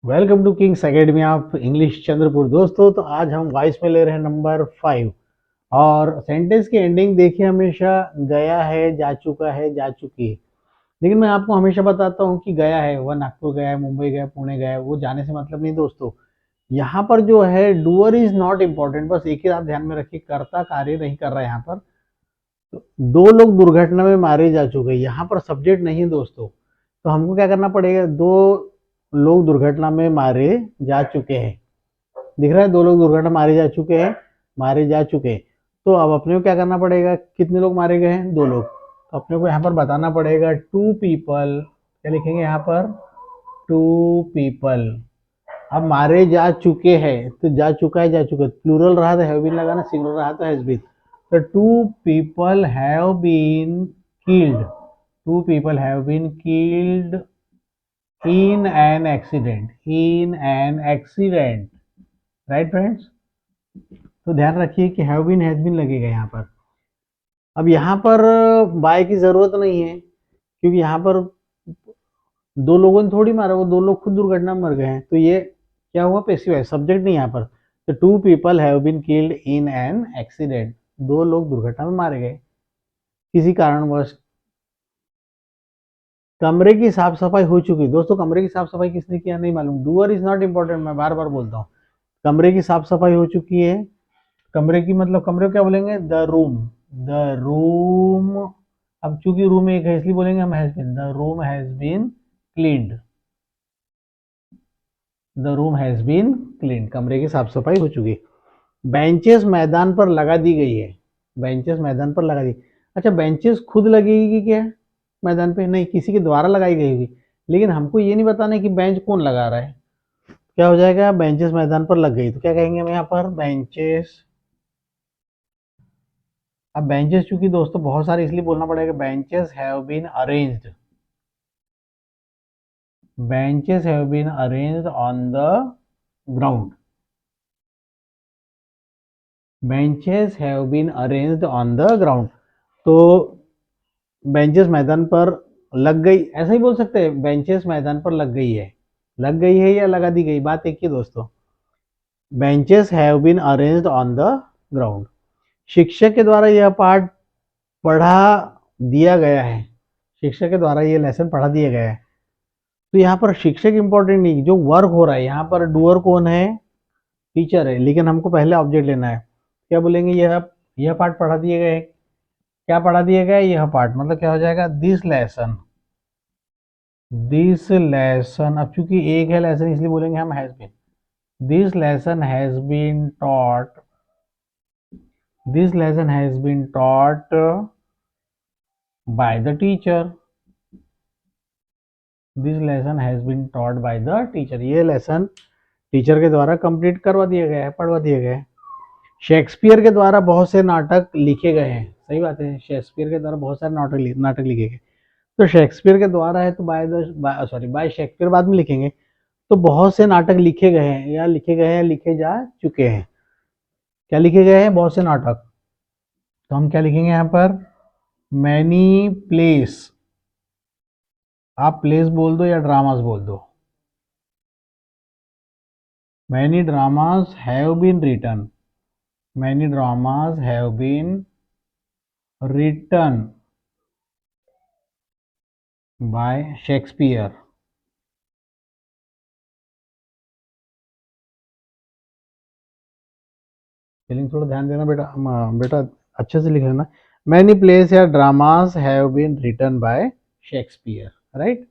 Welcome to Kings Academy of English Chandrapur. दोस्तों, तो आज हम वॉइस में ले रहे हैं नंबर 5। और सेंटेंस की एंडिंग देखिए, हमेशा गया है, जा चुका है, जा चुकी है। लेकिन मैं आपको हमेशा बताता हूँ कि गया है वह नागपुर गया है, मुंबई गया है, पुणे गया है, वो जाने से मतलब नहीं दोस्तों। यहाँ पर जो है डूअर इज नॉट इम्पोर्टेंट, बस एक ही बात ध्यान में रखिए, कर्ता कार्य नहीं कर रहा है यहाँ पर। तो दो लोग दुर्घटना में मारे जा चुके हैं, यहाँ पर सब्जेक्ट नहीं है दोस्तों। तो हमको क्या करना पड़ेगा, दो लोग दुर्घटना में मारे जा चुके हैं। दिख रहा है, दो लोग दुर्घटना मारे जा चुके हैं, मारे जा चुके हैं। तो अब अपने को क्या करना पड़ेगा, कितने लोग मारे गए हैं, दो लोग। तो अपने को यहाँ पर बताना पड़ेगा टू पीपल। क्या लिखेंगे यहाँ पर, टू पीपल। अब मारे जा चुके हैं, तो जा चुका है, जा चुके, प्लूरल रहा तो हैव बीन लगाना, सिंगुलर रहा तो हैज बीन। तो two people have been killed, two people have been killed in an accident, in an accident. Right friends. तो ध्यान रखिए कि हैव बीन हैज बीन लगेगा यहाँ पर। अब यहाँ पर बाय की जरूरत नहीं है, क्योंकि यहाँ पर दो लोगों ने थोड़ी मारा, वो दो लोग खुद दुर्घटना में मर गए हैं। तो ये क्या हुआ, पैसिव है, सब्जेक्ट नहीं यहाँ पर। तो two people have been killed in an accident, दो लोग दुर्घटना में मारे गए किसी कारणवश। कमरे की साफ सफाई हो चुकी। दोस्तों, कमरे की साफ सफाई किसने किया नहीं मालूम, डूअर इज नॉट इंपॉर्टेंट, मैं बार बार बोलता हूँ। कमरे की साफ सफाई हो चुकी है। कमरे की मतलब कमरे को क्या बोलेंगे, द रूम, द रूम। अब चूंकि रूम एक है इसलिए बोलेंगे हम has been, the room has been cleaned, the room has been cleaned. कमरे की साफ सफाई हो चुकी है। बेंचेस मैदान पर लगा दी गई है, बेंचेस मैदान पर लगा दी। अच्छा, बेंचेस खुद लगेगी कि क्या मैदान पे, नहीं, किसी के द्वारा लगाई गई होगी। लेकिन हमको ये नहीं बताना है कि बेंच कौन लगा रहा है। क्या हो जाएगा, बेंचेस मैदान पर लग गई, तो क्या कहेंगे हम यहाँ पर, बेंचेस। अब बेंचेस चूंकि दोस्तों बहुत सारे, इसलिए बोलना पड़ेगा benches have been arranged, benches have been arranged on the ground, benches have been arranged on the ground. तो बेंचेस मैदान पर लग गई, ऐसा ही बोल सकते हैं, बेंचेस मैदान पर लग गई है। लग गई है या लगा दी गई, बात एक ही दोस्तों। Benches have been arranged on the ground. शिक्षक के द्वारा यह पाठ पढ़ा दिया गया है, शिक्षक के द्वारा ये लेसन पढ़ा दिया गया है। तो यहाँ पर शिक्षक इंपॉर्टेंट नहीं, जो वर्क हो रहा है यहाँ पर, डूअर कौन है, टीचर है। लेकिन हमको पहले ऑब्जेक्ट लेना है। क्या बोलेंगे, यह पाठ पढ़ा दिए गए। क्या पढ़ा दिया गया, यह पाठ, मतलब क्या हो जाएगा, दिस लेसन, दिस लेसन। अब चूंकि एक है लेसन इसलिए बोलेंगे हम has been, this lesson has been taught, this lesson has been taught by the teacher, this lesson has been taught by the teacher. ये लेसन टीचर के द्वारा कंप्लीट करवा दिया गया है, पढ़वा दिया गया है। शेक्सपियर के द्वारा बहुत से नाटक लिखे गए हैं, सही बात है, शेक्सपियर के द्वारा बहुत सारे नाटक लिखे गए। तो शेक्सपियर के द्वारा है तो बाय शेक्सपियर बाद में लिखेंगे। तो बहुत से नाटक लिखे गए हैं, या लिखे गए हैं, लिखे जा चुके हैं। क्या लिखे गए हैं, बहुत से नाटक। तो हम क्या लिखेंगे यहाँ पर, मैनी प्लेस। आप प्लेस बोल दो या ड्रामास बोल दो। Many dramas have been written, many dramas have been written by Shakespeare. Spelling थोड़ा ध्यान देना बेटा, बेटा अच्छे से लिख लेना। मैनी प्लेस या dramas have been written by Shakespeare. Right.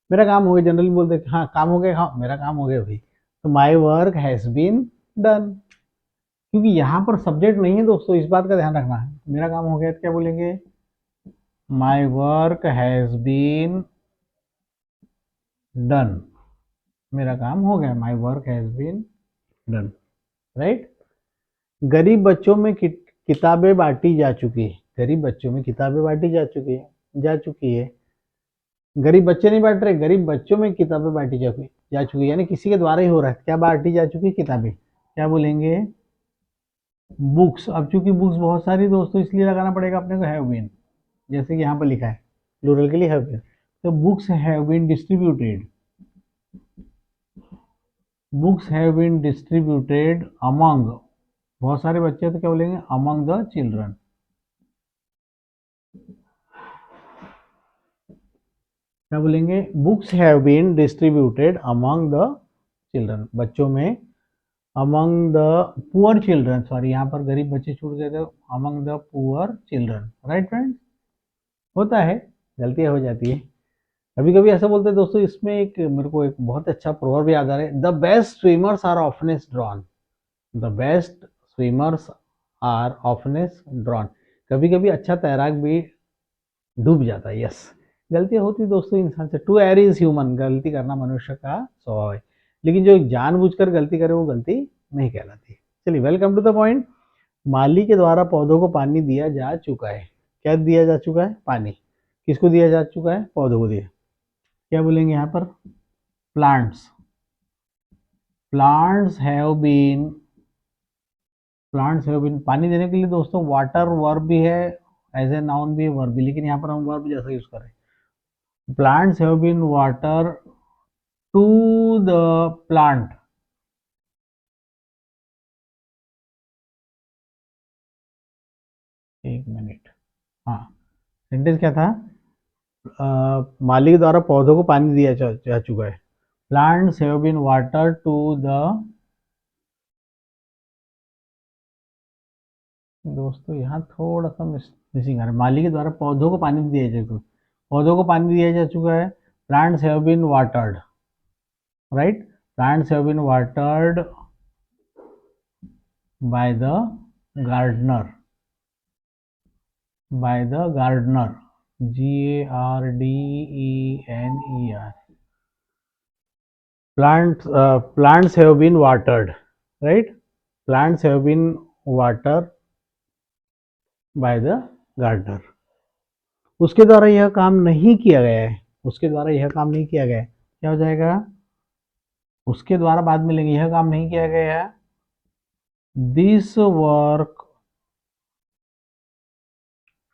मेरा काम हो गया, जनरली बोलते हैं, हाँ काम हो गया, हाँ मेरा काम हो गया भाई। तो my work has been done, क्योंकि यहाँ पर सब्जेक्ट नहीं है दोस्तों, इस बात का ध्यान रखना है। मेरा काम हो गया तो क्या बोलेंगे, my work has been done, मेरा काम हो गया, my work has been done. Right. गरीब बच्चों में किताबें बांटी जा चुकी है, गरीब बच्चों में किताबें बांटी जा चुकी है, जा चुकी है। गरीब बच्चे नहीं बांट रहे, गरीब बच्चों में किताबें बांटी जा चुकी है, यानी किसी के द्वारा ही हो रहा है। क्या बांटी जा चुकी है, किताबें। क्या बोलेंगे, बुक्स। अब चूंकि बुक्स बहुत सारी दोस्तों, इसलिए लगाना पड़ेगा अपने को हैव बीन, जैसे कि यहाँ पर लिखा है, प्लूरल के लिए हैव बीन। तो books have been distributed, books have been distributed among, बहुत सारे बच्चे तो क्या बोलेंगे, अमंग द चिल्ड्रन। क्या बोलेंगे, books have been distributed among the children, बच्चों में, among the poor children, sorry यहाँ पर गरीब बच्चे छूट गए थे, among the poor children, right friends, होता है, गलतियां हो जाती है, कभी कभी ऐसा बोलते हैं दोस्तों। इसमें एक मेरे को एक बहुत अच्छा प्रोवर्ब याद आ रहा है, the best swimmers are oftenest drowned, the best swimmers are oftenest drowned, कभी कभी अच्छा तैराक भी डूब जाता है, यस, गलतियां होती दोस्तों इंसान से, टू एर इज ह्यूमन, गलती करना मनुष्य का स्वभाव है, लेकिन जो जानबूझकर गलती करे वो गलती नहीं कहलाती। चलिए, वेलकम टू द पॉइंट। माली के द्वारा पौधों को पानी दिया जा चुका है, क्या दिया जा चुका है, पानी, किसको दिया जा चुका है, पौधों को दिया, क्या बोलेंगे यहाँ पर, plants, plants have been, plants have been, पानी देने के लिए दोस्तों वाटर वर्ब भी है, एज ए नाउन भी है, वर्ब भी, लेकिन यहाँ पर हम वर्ब जैसा यूज कर रहे हैं, plants have been water to the plant, एक मिनट, हाँ, सेंटेंस क्या था, माली के द्वारा पौधों को पानी दिया जा चुका है, plants have been water to the, दोस्तों यहाँ थोड़ा सा मिसिंग आ रहा है, माली के द्वारा पौधों को पानी दिया जा चुका है, पौधों को पानी दिया जा चुका है, plants have been watered, right, plants have been watered by the gardener, by the gardener, GARDENER, plants have been watered, right, plants have been watered by the gardener, उसके द्वारा यह काम नहीं किया गया है, उसके द्वारा यह काम नहीं किया गया है, क्या हो जाएगा, उसके द्वारा बाद में लेंगे, यह काम नहीं किया गया है, this work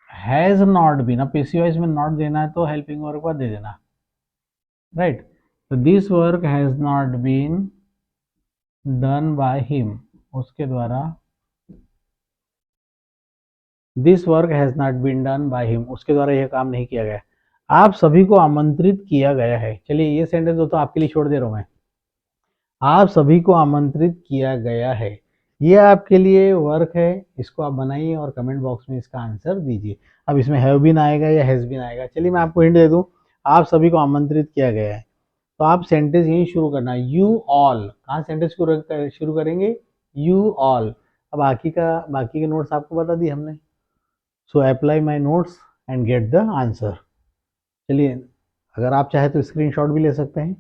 has not been, अब पीसीवाइज में नॉट देना है तो हेल्पिंग वर्क बाद दे देना, राइट, तो this work has not been done by him, उसके द्वारा, this work has not been done by him, उसके द्वारा यह काम नहीं किया गया, आप सभी को आमंत्रित किया गया है, चलिए ये सेंटेंस दोस्तों आपके लिए छोड़ दे रहा हूं मैं, आप सभी को आमंत्रित किया गया है, ये आपके लिए वर्क है, इसको आप बनाइए और कमेंट बॉक्स में इसका आंसर दीजिए। अब इसमें हैव बीन आएगा या हैज बीन आएगा, चलिए मैं आपको हिंट दे दूं, आप सभी को आमंत्रित किया गया है, तो आप सेंटेंस यही शुरू करना, यू ऑल, कहाँ सेंटेंस शुरू करेंगे, यू ऑल, अब बाकी के नोट्स आपको बता दिए हमने, so apply my notes and get the answer. चलिए, अगर आप चाहे तो स्क्रीनशॉट भी ले सकते हैं।